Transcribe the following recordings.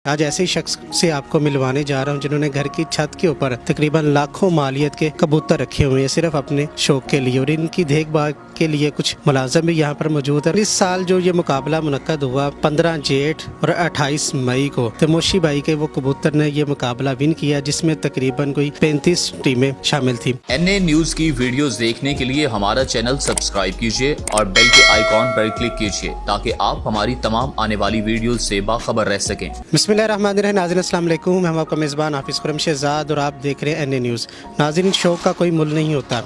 आज ऐसे ही शख्स से आपको मिलवाने जा रहा हूं जिन्होंने घर की छत के ऊपर तकरीबन लाखों मालियत के कबूतर रखे हुए हैं सिर्फ अपने शौक के लिए, और इनकी देखभाल के लिए कुछ मुलाजिम भी यहाँ पर मौजूद है। इस साल जो ये मुकाबला मुनक्कद हुआ 15 जेठ और 28 मई को, तो मोशी भाई के वो कबूतर ने ये मुकाबला विन किया जिसमें तकरीबन कोई 35 टीमें शामिल थी। NA न्यूज की वीडियोस देखने के लिए हमारा चैनल सब्सक्राइब कीजिए और बेल के आइकॉन पर क्लिक कीजिए ताकि आप हमारी तमाम आने वाली वीडियो से बाखबर रह सकें। बिस्मिल्लाहिर्रहमानिर्रहीम। नाज़रीन अस्सलाम वालेकुम, हम आपका मेज़बान हाफिज़ खुरम शहजाद और आप देख रहे हैं NA न्यूज़। नाज़रीन, शौक़ का कोई मुल नहीं होता।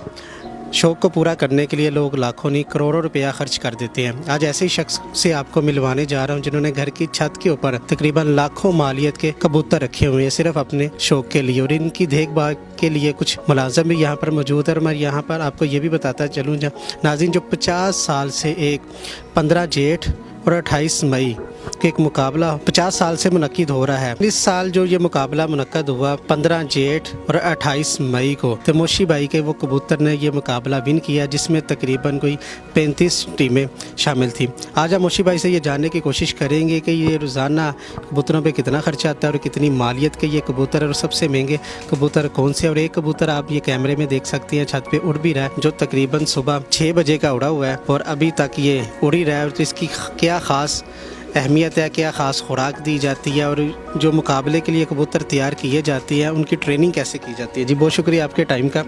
शौक़ को पूरा करने के लिए लोग लाखों नहीं करोड़ों रुपया खर्च कर देते हैं। आज ऐसे ही शख्स से आपको मिलवाने जा रहा हूं जिन्होंने घर की छत के ऊपर तकरीबन लाखों मालियत के कबूतर रखे हुए हैं सिर्फ अपने शौक के लिए, और इनकी देखभाल के लिए कुछ मुलाजिम भी यहाँ पर मौजूद है। और मैं यहाँ पर आपको ये भी बताता चलूँ नाज़रीन, जो 50 साल से एक 15 जेठ और 28 मई के एक मुकाबला 50 साल से मुनक्किद हो रहा है। इस साल जो ये मुकाबला मुनक्किद हुआ 15 जेठ और 28 मई को, तो मोशी भाई के वो कबूतर ने ये मुकाबला विन किया जिसमें तकरीबन कोई 35 टीमें शामिल थी। आज हम मोशी भाई से ये जानने की कोशिश करेंगे कि ये रोज़ाना कबूतरों पे कितना खर्चा आता है और कितनी मालियत के ये कबूतर है और सबसे महंगे कबूतर कौन से। और एक कबूतर आप ये कैमरे में देख सकते हैं छत पे उड़ भी रहा है, जो तकरीबन सुबह 6 बजे का उड़ा हुआ है और अभी तक ये उड़ ही रहा है। तो इसकी क्या ख़ास अहमियत है, क्या ख़ास खुराक दी जाती है और जो मुकाबले के लिए कबूतर तैयार किए जाती है उनकी ट्रेनिंग कैसे की जाती है। जी बहुत शुक्रिया आपके टाइम का।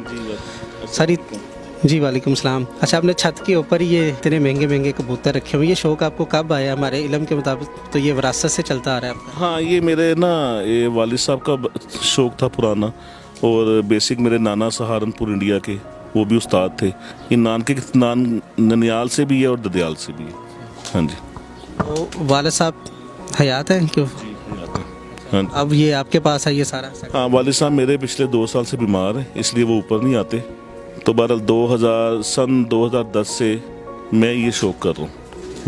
सारी जी वालेकुम सलाम। अच्छा, आपने छत के ऊपर ये इतने महंगे महंगे कबूतर रखे हुए, ये शौक़ आपको कब आया? हमारे इल्म के मुताबिक तो ये विरासत से चलता आ रहा है आपका। हाँ, ये मेरे ये वालिद साहब का शौक़ था पुराना, और बेसिक मेरे नाना सहारनपुर इंडिया के वो भी उस्ताद थे। ये ननियाल से भी है और ददयाल से भी है। हाँ जी। तो वालिद साहब हयात हैं क्यों? हाँ, अब ये आपके पास है ये सारा? हाँ, वालिद साहब मेरे पिछले 2 साल से बीमार हैं, इसलिए वो ऊपर नहीं आते। तो बहरहाल सन 2010 से मैं ये शौक़ कर रहा हूँ।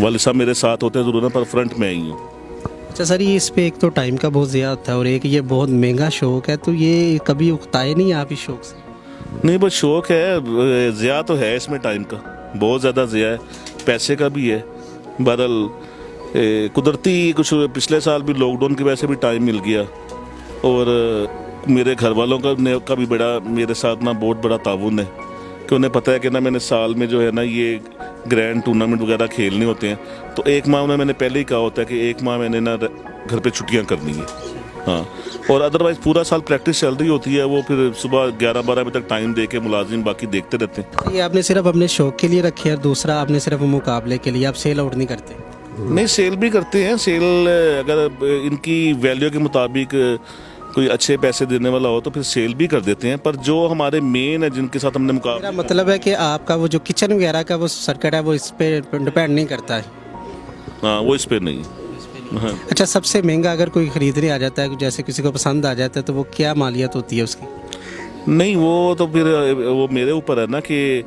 वालिद साहब मेरे साथ होते हैं ज़रूर ना, पर फ्रंट में ही हूँ। अच्छा सर, ये इस पे एक तो टाइम का बहुत ज़्यादा होता है और एक ये बहुत महंगा शौक़ है, तो ये कभी उकताए नहीं आप इस शौक़ से? नहीं, बस शौक़ है, ज़्यादा तो है इसमें, टाइम का बहुत ज़्यादा ज़्यादा है, पैसे का भी है। बहरहाल कुदरती कुछ पिछले साल भी लॉकडाउन की वजह से भी टाइम मिल गया, और मेरे घर वालों का भी बड़ा मेरे साथ ना बहुत बड़ा ताउन है कि उन्हें पता है कि ना मैंने साल में जो है ना ये ग्रैंड टूर्नामेंट वगैरह खेलने होते हैं, तो एक माह उन्हें मैंने पहले ही कहा होता है कि एक माह मैंने ना घर पे छुट्टियां करनी है। हाँ, और अदरवाइज़ पूरा साल प्रैक्टिस चल रही होती है। वो फिर सुबह 11-12 बजे तक टाइम दे के मुलाजिम बाकी देखते रहते हैं। ये आपने सिर्फ अपने शौक़ के लिए रखे हैं, दूसरा आपने सिर्फ मुकाबले के लिए, आप सेल आउट नहीं करते? नहीं, सेल भी करते हैं। सेल अगर इनकी वैल्यू के मुताबिक कोई अच्छे पैसे देने वाला हो तो फिर सेल भी कर देते हैं, पर जो हमारे मेन है जिनके साथ हमने मुकाबला। मेरा मतलब है कि आपका वो जो किचन वगैरह का वो सर्किट है वो इस पे डिपेंड नहीं करता है? हाँ, वो इस पे नहीं। हाँ। अच्छा, सबसे महंगा अगर कोई ख़रीदने आ जाता है, जैसे किसी को पसंद आ जाता है, तो वो क्या मालियत होती है उसकी? नहीं, वो तो फिर वो मेरे ऊपर है ना कि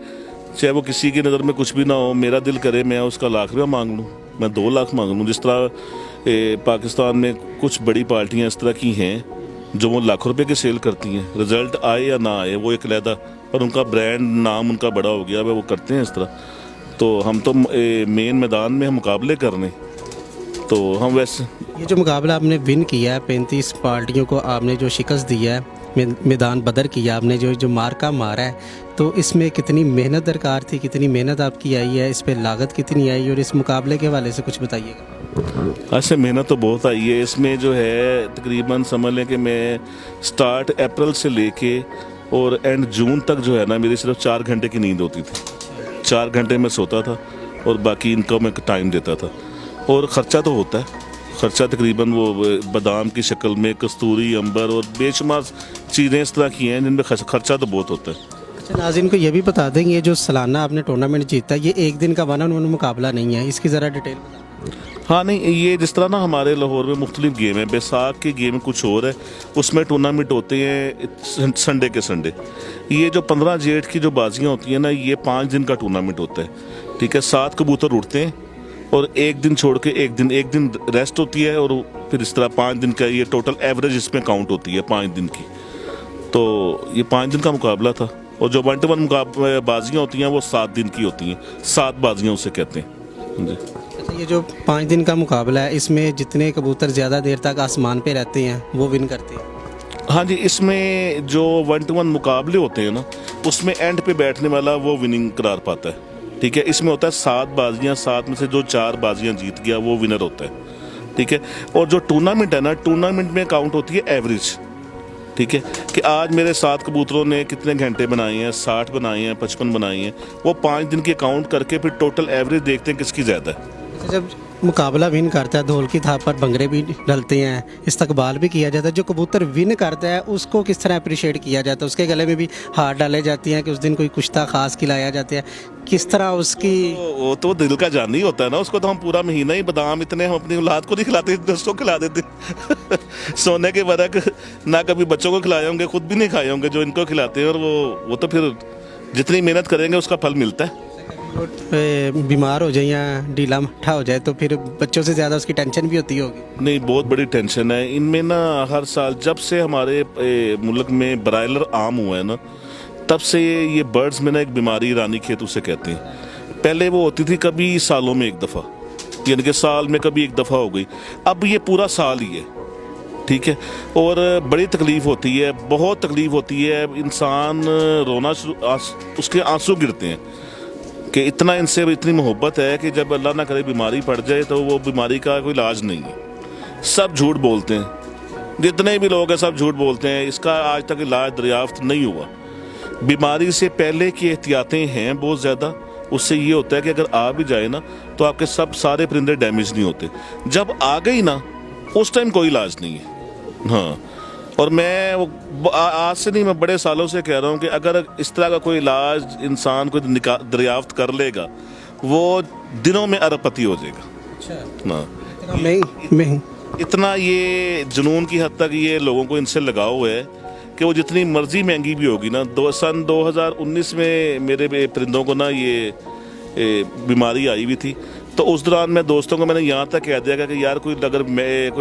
चाहे वो किसी की नज़र में कुछ भी ना हो, मेरा दिल करे मैं उसका लाख रुपया मांग लूँ, मैं 2 लाख मांग लूँ। जिस तरह पाकिस्तान में कुछ बड़ी पार्टियाँ इस तरह की हैं जो वो लाखों रुपए की सेल करती हैं, रिजल्ट आए या ना आए वो एक अलहदा, पर उनका ब्रांड नाम उनका बड़ा हो गया, वो करते हैं इस तरह। तो हम तो मेन मैदान में हम मुकाबले करने, तो हम वैसे ये जो मुकाबला आपने विन किया है, 35 पार्टियों को आपने जो शिकस्त दिया है, मैदान बदर किया आपने, जो मार्का मारा है, तो इसमें कितनी मेहनत दरकार थी, कितनी मेहनत आपकी आई है, इस पे लागत कितनी आई, और इस मुकाबले के हवाले से कुछ बताइएगा। ऐसे मेहनत तो बहुत आई है इसमें। जो है तकरीबन समझ लें कि मैं स्टार्ट अप्रैल से लेके और एंड जून तक जो है ना मेरी सिर्फ 4 घंटे की नींद होती थी। 4 घंटे में सोता था और बाकी इनको मैं टाइम देता था। और ख़र्चा तो होता है, ख़र्चा तकरीबन वो बादाम की शक्ल में कस्तूरी, अंबर और बेशुमार चीज़ें इस तरह की हैं जिनमें ख़र्चा तो बहुत होता है। अच्छा, नाज़रीन को ये भी बता दें, ये जो सालाना आपने टूर्नामेंट जीता है, ये एक दिन का 1-on-1 मुकाबला नहीं है, इसकी ज़रा डिटेल। हाँ, नहीं, ये जिस तरह ना हमारे लाहौर में मुख्तलिफ गेम है, बैसाख के गेम कुछ और है, उसमें टूर्नामेंट होते हैं संडे के संडे। ये जो 15 जेठ की जो बाजियाँ होती हैं ना, ये 5 दिन का टूर्नामेंट होता है। ठीक है, 7 कबूतर उड़ते हैं और एक दिन छोड़ के एक दिन रेस्ट होती है, और फिर इस तरह 5 दिन का ये टोटल एवरेज इसमें काउंट होती है 5 दिन की। तो ये 5 दिन का मुकाबला था, और जो 1-to-1 बाजियाँ होती हैं वो 7 दिन की होती हैं। 7 बाजियाँ उसे कहते हैं जी। ये जो 5 दिन का मुकाबला है, इसमें जितने कबूतर ज़्यादा देर तक आसमान पे रहते हैं वो विन करते हैं। हाँ जी, इसमें जो 1 to 1 मुकाबले होते हैं ना, उसमें एंड पे बैठने वाला वो विनिंग करार पाता है। ठीक है, इसमें होता है 7 बाजियाँ, 7 में से जो 4 बाजियाँ जीत गया वो विनर होता है। ठीक है, और जो टूर्नामेंट है ना, टूर्नामेंट में काउंट होती है एवरेज। ठीक है, कि आज मेरे 7 कबूतरों ने कितने घंटे बनाए हैं, 60 बनाए हैं, 55 बनाए हैं, वो 5 दिन के काउंट करके फिर टोटल एवरेज देखते हैं किसकी ज़्यादा है। अच्छा, जब मुकाबला विन करता है, ढोल की थाप पर भंगड़े भी डलते हैं, इस्तकबाल भी किया जाता है। जो कबूतर विन करता है उसको किस तरह अप्रिशिएट किया जाता है? उसके गले में भी हाथ डाले जाती हैं कि उस दिन कोई कुश्ता खास खिलाया जाता है, किस तरह उसकी? वो तो दिल का जानी होता है ना, उसको तो हम पूरा महीना ही बादाम इतने हम अपनी औलाद को नहीं खिलाते, दोस्तों को खिला देते सोने के बरक ना कभी बच्चों को खिलाए होंगे, खुद भी नहीं खाए होंगे जो इनको खिलाते हैं। और वो तो फिर जितनी मेहनत करेंगे उसका फल मिलता है। बीमार हो जाए या ढीला मट्ठा हो जाए तो फिर बच्चों से ज़्यादा उसकी टेंशन भी होती होगी। नहीं, बहुत बड़ी टेंशन है इनमें ना। हर साल जब से हमारे मुल्क में ब्रायलर आम हुआ है ना, तब से ये बर्ड्स में ना एक बीमारी रानी खेत उसे कहते हैं। पहले वो होती थी कभी सालों में एक दफ़ा, यानी कि साल में कभी एक दफ़ा हो गई, अब ये पूरा साल ही है। ठीक है, और बड़ी तकलीफ़ होती है, बहुत तकलीफ़ होती है। इंसान रोना उसके आंसू गिरते हैं कि इतना इनसे इतनी मोहब्बत है कि जब अल्लाह ना करे बीमारी पड़ जाए तो वो बीमारी का कोई इलाज नहीं है। सब झूठ बोलते हैं, जितने भी लोग हैं सब झूठ बोलते हैं, इसका आज तक इलाज दरियाफ्त नहीं हुआ। बीमारी से पहले की एहतियातें हैं बहुत ज़्यादा। उससे ये होता है कि अगर आ भी जाए ना तो आपके सब सारे परिंदे डैमेज नहीं होते। जब आ गई ना उस टाइम कोई इलाज नहीं है। हाँ, और मैं आज से नहीं, मैं बड़े सालों से कह रहा हूँ कि अगर इस तरह का कोई इलाज इंसान को दरियाफ्त कर लेगा, वो दिनों में अरबपति हो जाएगा। अच्छा, हाँ, मैं इतना ये जुनून की हद तक ये लोगों को इनसे लगाव है कि वो जितनी मर्जी महंगी भी होगी ना। सन 2019 में मेरे परिंदों को ना ये बीमारी आई हुई थी, तो उस दौरान मैं दोस्तों को मैंने यहाँ तक कह दिया कि यार कोई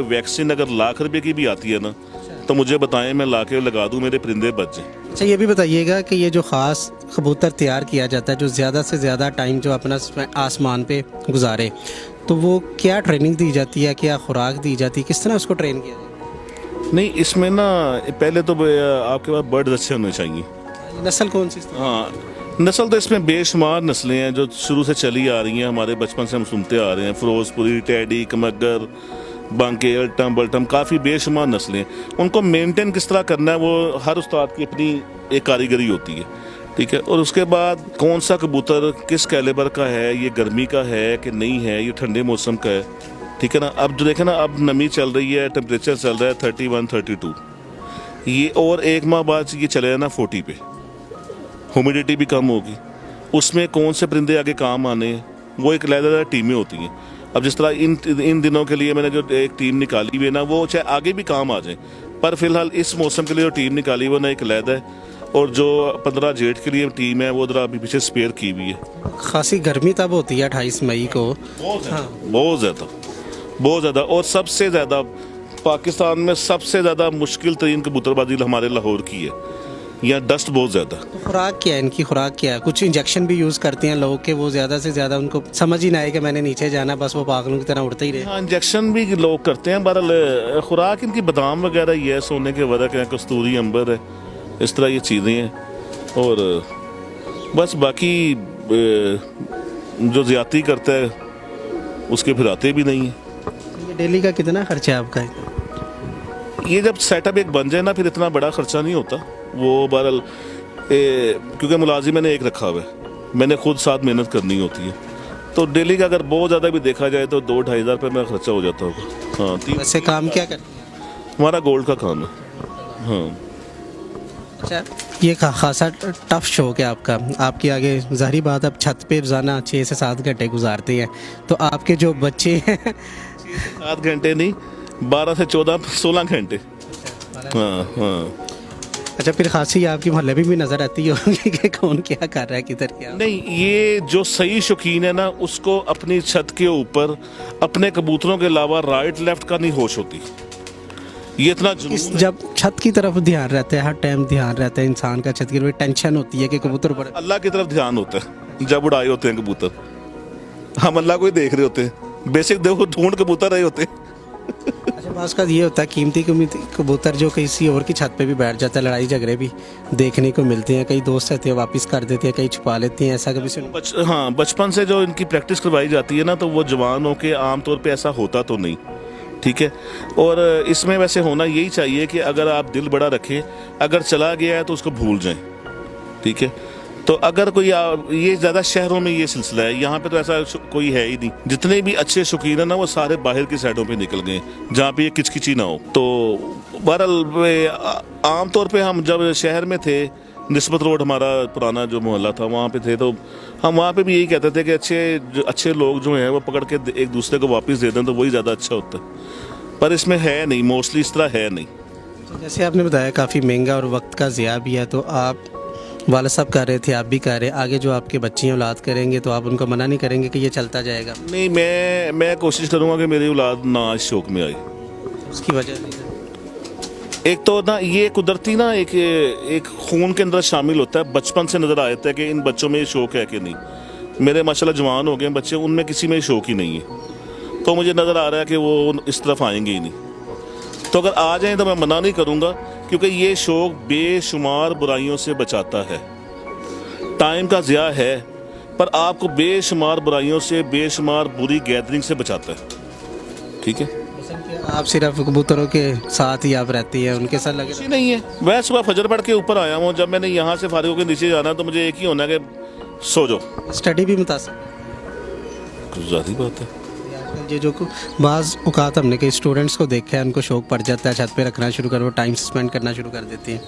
वैक्सीन अगर लाख रुपए की भी आती है ना तो मुझे बताएं, मैं ला के लगा दूँ, मेरे परिंदे बच जाएं। अच्छा, ये भी बताइएगा कि ये जो ख़ास कबूतर तैयार किया जाता है जो ज़्यादा से ज़्यादा टाइम जो अपना आसमान पे गुजारे, तो वो क्या ट्रेनिंग दी जाती है, क्या खुराक दी जाती है, किस तरह उसको ट्रेन किया जाता है? नहीं, इसमें ना पहले तो आपके पास बर्ड अच्छे होने चाहिए। नस्ल कौन सी? हाँ, नस्ल तो इसमें बेशुमार नस्लें हैं जो शुरू से चली आ रही हैं, हमारे बचपन से हम सुनते आ रहे हैं। फिरोजपुरी, टैडी, कमगर, बांके, अल्टम बल्टम, काफ़ी बेशुमार नस्लें। उनको मेंटेन किस तरह करना है वो हर उस्ताद की अपनी एक कारीगरी होती है। ठीक है, और उसके बाद कौन सा कबूतर किस कैलिबर का है, ये गर्मी का है कि नहीं है, ये ठंडे मौसम का है। ठीक है ना, अब जो देखें ना, अब नमी चल रही है, टेम्परेचर चल रहा है 31, 32, ये और 1 माह बाद ये चले ना 40 पे, ह्यूमिडिटी भी कम होगी। उसमें कौन से परिंदे आगे काम आने हैं, वो एक अलग टीमें होती हैं। अब जिस तरह इन दिनों के लिए मैंने जो एक टीम निकाली हुई है ना, वो चाहे आगे भी काम आ जाए, पर फिलहाल इस मौसम के लिए जो टीम निकाली हुई है ना एक अलग है। और जो 15 जेठ के लिए टीम है वो जरा अभी पीछे स्पेयर की हुई है। खासी गर्मी तब होती है 28 मई को। बहुत ज़्यादा। और सबसे ज़्यादा पाकिस्तान में सबसे ज़्यादा मुश्किल तरीन कबूतरबाजी हमारे लाहौर की है। यहाँ डस्ट बहुत ज़्यादा। तो खुराक क्या है इनकी? खुराक क्या है? कुछ इंजेक्शन भी यूज़ करते हैं लोग के वो ज़्यादा से ज़्यादा उनको समझ ही ना आए कि मैंने नीचे जाना, बस वो पागलों की तरह उड़ते ही रहे। हाँ, इंजेक्शन भी लोग करते हैं। बहरहाल खुराक इनकी बादाम वगैरह ही है, सोने के वरक है, कस्तूरी अंबर है, इस तरह ये चीज़ें हैं। और बस बाकी जो ज़्यादती करता है उसके फिर आते भी नहीं है। ये डेली का कितना खर्चा है आपका? ये जब सेटअप एक बन जाए ना फिर इतना बड़ा खर्चा नहीं होता। वो बहरहाल क्योंकि मुलाजिम मैंने एक रखा हुआ है, मैंने खुद साथ मेहनत करनी होती है, तो डेली का अगर बहुत ज़्यादा भी देखा जाए तो 2-2.5 हज़ार रुपये मेरा खर्चा हो जाता होगा। हाँ, वैसे काम क्या करते हैं? हमारा गोल्ड का काम है। हाँ, अच्छा, ये खासा टफ शौक है आपका। आपके आगे ज़ाहिर बात, अब छत पे रोज़ाना 6 से 7 घंटे गुजारते हैं, तो आपके जो बच्चे हैं 7 घंटे नहीं, 12 से 14-16 घंटे। हाँ। अच्छा, फिर खासी आपकी मोहल्ले में भी नज़र आती होगी कि कौन क्या कर रहा है, किधर क्या? नहीं, ये जो सही शौकीन है ना उसको अपनी छत के ऊपर अपने कबूतरों के अलावा राइट लेफ्ट का नहीं होश होती। ये इतना जब छत की तरफ ध्यान रहता है, हर टाइम ध्यान रहता है इंसान का, छत की तरफ टेंशन होती है कि कबूतर पर अल्लाह की तरफ ध्यान होता है। जब उड़ाए होते हैं कबूतर हम अल्लाह को ही देख रहे होते हैं बेसिक देखो ढूंढ कबूतर रहे होते। अच्छा, बास का ये होता है कीमती कबूतर जो किसी और की छत पे भी बैठ जाता है, लड़ाई झगड़े भी देखने को मिलते हैं, कई दोस्त रहते हैं वापस कर देते हैं, कई छुपा लेते हैं, ऐसा कभी सुन? हाँ, बचपन से जो इनकी प्रैक्टिस करवाई जाती है ना, तो वो जवान होके आमतौर पे ऐसा होता तो नहीं, ठीक है। और इसमें वैसे होना यही चाहिए कि अगर आप दिल बड़ा रखें, अगर चला गया है तो उसको भूल जाएं, ठीक है। तो अगर कोई ये ज़्यादा शहरों में ये सिलसिला है, यहाँ पे तो ऐसा कोई है ही नहीं। जितने भी अच्छे शौकीन है ना, वो सारे बाहर की साइडों पे निकल गए जहाँ पे ये किचकिची ना हो। तो बहरहाल आमतौर पे हम जब शहर में थे, निस्बत रोड हमारा पुराना जो मोहल्ला था, वहाँ पे थे, तो हम वहाँ पे भी यही कहते थे कि अच्छे लोग जो हैं वो पकड़ के एक दूसरे को वापस दे दें तो वही ज़्यादा अच्छा होता है। पर इसमें है नहीं, मोस्टली इस तरह है नहीं। तो जैसे आपने बताया काफ़ी महंगा और वक्त का ज़िया भी है, तो आप वाला साहब कर रहे थे, आप भी कर रहे, आगे जो आपके बच्चे औलाद करेंगे तो आप उनको मना नहीं करेंगे कि ये चलता जाएगा? नहीं, मैं कोशिश करूँगा कि मेरी औलाद ना इस शौक में आए। उसकी वजह एक तो ना ये कुदरती ना एक खून के अंदर शामिल होता है, बचपन से नज़र आता है कि इन बच्चों में ये शौक है कि नहीं। मेरे माशाल्लाह जवान हो गए बच्चे, उनमें किसी में शौक ही नहीं है, तो मुझे नज़र आ रहा है कि वो इस तरफ आएंगे ही नहीं। तो अगर आ जाएं तो मैं मना नहीं करूँगा, क्योंकि ये शौक बेशुमार बुराइयों से बचाता है। टाइम का ज़िया है, पर आपको बेशुमार बुराइयों से, बेशुमार बुरी गैदरिंग से बचाता है, ठीक है। आप सिर्फ कबूतरों के साथ ही आप रहती हैं, उनके साथ लगे? कुछ नहीं है, मैं सुबह फजर पढ़ के ऊपर आया हूँ, जब मैंने यहाँ से फारिग होकर नीचे जाना तो मुझे एक ही होना है कि सो जाओ। स्टडी भी मुतासिर, कुछ ज़्यादा बात है। आजकल ये जो बाज़ औकात हमने कई स्टूडेंट्स को देखा है, उनको शौक पड़ जाता है, छत पे रखना शुरू कर, वो टाइम स्पेंड करना शुरू कर देते हैं।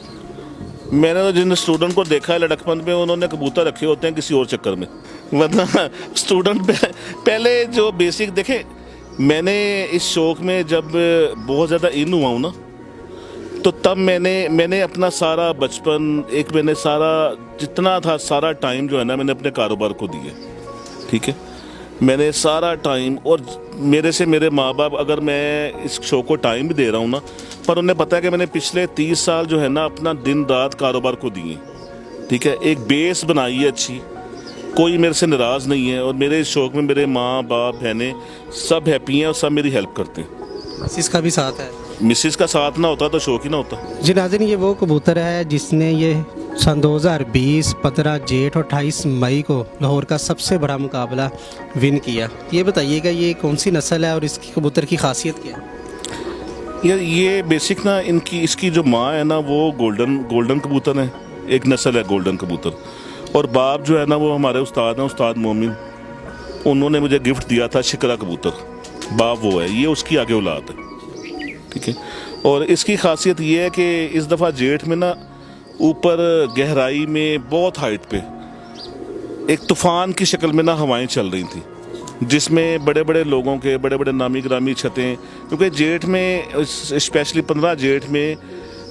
मैंने तो जिन स्टूडेंट को देखा है लड़कपन में, उन्होंने कबूतर रखे होते हैं किसी और चक्कर में, वरना स्टूडेंट पहले जो बेसिक देखे। मैंने इस शौक में जब बहुत ज़्यादा इन हुआ हूँ ना, तो तब मैंने अपना सारा बचपन, एक मैंने सारा जितना था सारा टाइम जो है ना, मैंने अपने कारोबार को दिया, ठीक है। मैंने सारा टाइम, और मेरे से मेरे माँ बाप, अगर मैं इस शो को टाइम भी दे रहा हूँ ना, पर उन्हें पता है कि मैंने पिछले 30 साल जो है ना अपना दिन रात कारोबार को दिए, ठीक है। एक बेस बनाई है अच्छी, कोई मेरे से नाराज़ नहीं है, और मेरे इस शौक में मेरे माँ बाप बहनें सब हैप्पी हैं और सब मेरी हेल्प करते हैं। मिसिस का भी साथ है? मिसिस का साथ ना होता तो शौक ही ना होता। जी नाज़रीन, ये वो कबूतर है जिसने ये सन 2020 15 जेठ और 28 मई को लाहौर का सबसे बड़ा मुकाबला विन किया। ये बताइएगा ये कौन सी नस्ल है और इसकी कबूतर की खासियत क्या है? यार ये बेसिक ना इसकी जो माँ है ना, वो गोल्डन कबूतर है, एक नस्ल है गोल्डन कबूतर, और बाप जो है ना वो हमारे उस्ताद हैं, उस्ताद मोमिन, उन्होंने मुझे गिफ्ट दिया था शिकरा कबूतर, बाप वो है, ये उसकी आगे औलाद है, ठीक है। और इसकी खासियत ये है कि इस दफ़ा जेठ में ना ऊपर गहराई में बहुत हाइट पे एक तूफ़ान की शक्ल में ना हवाएं चल रही थी, जिसमें बड़े बड़े लोगों के बड़े बड़े नामी ग्रामी छतें, क्योंकि जेठ में स्पेशली 15 जेठ में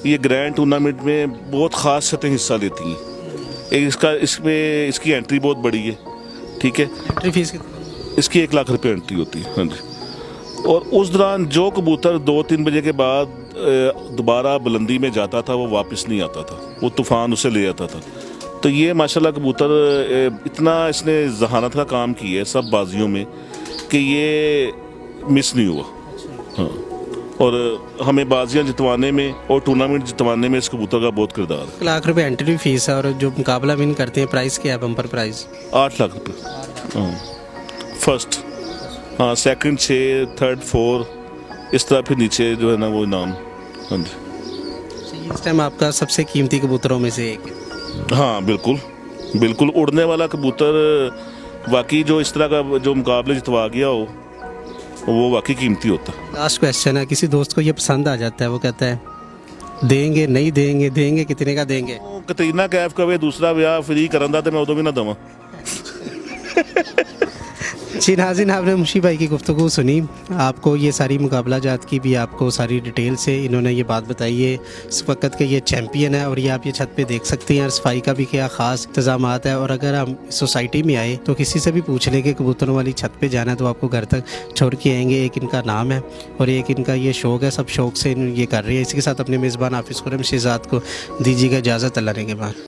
ये ग्रैंड टूर्नामेंट में बहुत ख़ास छतें हिस्सा लेती हैं। इसकी एंट्री बहुत बड़ी है, ठीक है। एंट्री फीस कितनी? इसकी 1 लाख रुपये एंट्री होती है, हाँ जी। और उस दौरान जो कबूतर 2-3 बजे के बाद दोबारा बुलंदी में जाता था, वो वापस नहीं आता था, वो तूफ़ान उसे ले जाता था। तो ये माशाल्लाह कबूतर इतना इसने जहानत का काम किया है सब बाजियों में कि ये मिस नहीं हुआ, हाँ। और हमें बाजियाँ जितवाने में और टूर्नामेंट जितवाने में इस कबूतर का बहुत किरदार है। 1 लाख रुपये एंट्री फीस है, और जो मुकाबला विन करते हैं प्राइस क्या है, बम्पर प्राइस? 8 लाख रुपये, हाँ। फर्स्ट, हाँ, सेकंड 6, थर्ड 4, इस तरह फिर नीचे जो है ना वो इनाम, हाँ जी। इस टाइम आपका सबसे कीमती कबूतरों में से एक है? हाँ बिल्कुल, उड़ने वाला कबूतर वाकई जो इस तरह का जो मुकाबले जितवा गया हो, वो वाकई कीमती होता है। लास्ट क्वेश्चन है, किसी दोस्त को ये पसंद आ जाता है, वो कहता है देंगे नहीं देंगे, देंगे कितने का देंगे? कतरीना कैफ कवे दूसरा ब्याह फ्री करन दा ते मैं उदों भी ना दवां। जी नाज़रीन, आपने मुशी भाई की गुफ्तगू सुनी, आपको ये सारी मुकाबला जात की भी आपको सारी डिटेल से इन्होंने ये बात बताई है। इस वक्त के ये चैम्पियन है, और ये आप ये छत पे देख सकते हैं। सफाई का भी क्या ख़ास इंतजामात है, और अगर हम सोसाइटी में आए तो किसी से भी पूछ लें कि कबूतरों वाली छत पे जाना है तो आपको घर तक छोड़ के आएंगे। एक इनका नाम है और एक इनका ये शौक़ है, सब शौक़ से ये कर रही है। इसी के साथ अपने मेज़बान हाफिज़ खुर्रम शहज़ाद को दीजिएगा इजाज़त, अल्लाह ने के बाद।